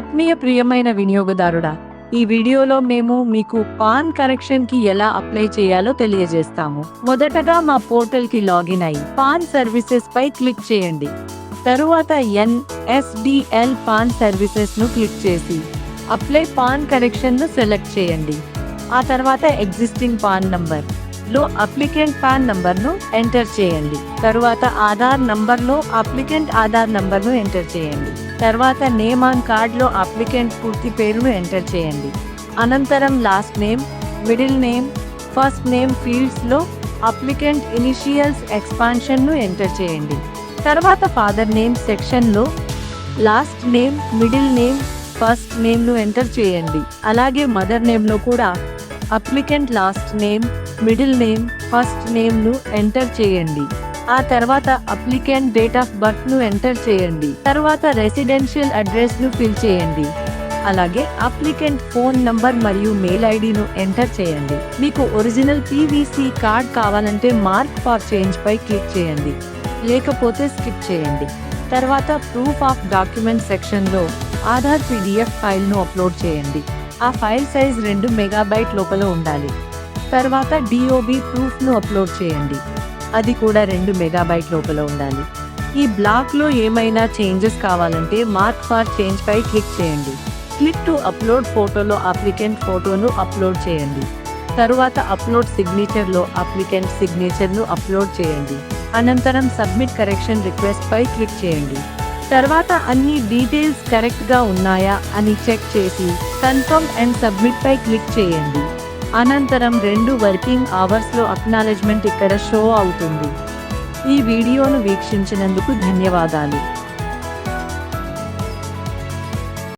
ఆత్మీయ ప్రియమైన వినియోగదారుడా, ఈ వీడియోలో మేము మీకు పాన్ కరెక్షన్ కి ఎలా అప్లై చేయాలో తెలియజేస్తాము. మొదటగా మా పోర్టల్ కి లాగిన్ అయి పాన్ సర్వీసెస్ పై క్లిక్ చేయండి. తరువాత NSDL పాన్ సర్వీసెస్ ను క్లిక్ చేసి అప్లై పాన్ కరెక్షన్ ను సెలెక్ట్ చేయండి. ఆ తర్వాత ఎగ్జిస్టింగ్ పాన్ నంబర్ లో అప్లికెంట్ పాన్ నంబర్ ను ఎంటర్ చేయండి. తరువాత ఆధార్ నంబర్ లో అప్లికెంట్ ఆధార్ నంబర్ ను ఎంటర్ చేయండి. తర్వాత నేమ్ ఆన్ కార్డ్ లో అప్లికెంట్ పూర్తి పేరును ఎంటర్ చేయండి. అనంతరం last name, middle name, first name fields లో అప్లికెంట్ ఇనిషియల్స్ ఎక్స్పాన్షన్ ను ఎంటర్ చేయండి. తర్వాత ఫాదర్ నేమ్ సెక్షన్ లో last name, middle name, first name ను ఎంటర్ చేయండి. అలాగే మదర్ నేమ్ లో కూడా applicant last name, middle name, first name ను ఎంటర్ చేయండి. ఆ తర్వాత అప్లికెంట్ డేట్ ఆఫ్ బర్త్ ను ఎంటర్ చేయండి. తర్వాత రెసిడెన్షియల్ అడ్రస్ ను ఫిల్ చేయండి. అలాగే అప్లికెంట్ ఫోన్ నంబర్ మరియు మెయిల్ ఐడి ను ఎంటర్ చేయండి. మీకు ఒరిజినల్ PVC కార్డ్ కావాలంటే మార్క్ ఫర్ చేంజ్ పై క్లిక్ చేయండి, లేకపోతే స్కిప్ చేయండి. తర్వాత ప్రూఫ్ ఆఫ్ డాక్యుమెంట్ సెక్షన్ లో ఆధార్ PDF ఫైల్ ను అప్లోడ్ చేయండి. ఆ ఫైల్ సైజ్ 2 MB లోపల ఉండాలి. తర్వాత DOB ప్రూఫ్ ను అప్లోడ్ చేయండి. అది కూడా 2 MB లోపల ఉండాలి. ఈ బ్లాక్ లో ఏమైనా చేంజెస్ కావాలంటే మార్క్ ఫర్ చేంజ్ పై క్లిక్ చేయండి. క్లిక్ టు అప్లోడ్ ఫోటోలో అప్లికెంట్ ఫోటోను అప్లోడ్ చేయండి. తరువాత అప్లోడ్ సిగ్నేచర్ లో అప్లికెంట్ సిగ్నేచర్ ను అప్లోడ్ చేయండి. అనంతరం సబ్మిట్ కరెక్షన్ రిక్వెస్ట్ పై క్లిక్ చేయండి. తర్వాత అన్ని డీటెయిల్స్ కరెక్ట్ గా ఉన్నాయా అని చెక్ చేసి కన్ఫర్మ్ అండ్ సబ్మిట్ పై క్లిక్ చేయండి. అనంతరం 2 వర్కింగ్ అవర్స్ లో అక్నాలెడ్జ్మెంట్ ఇక్కడ షో అవుతుంది. ఈ వీడియోను వీక్షించినందుకు ధన్యవాదాలు.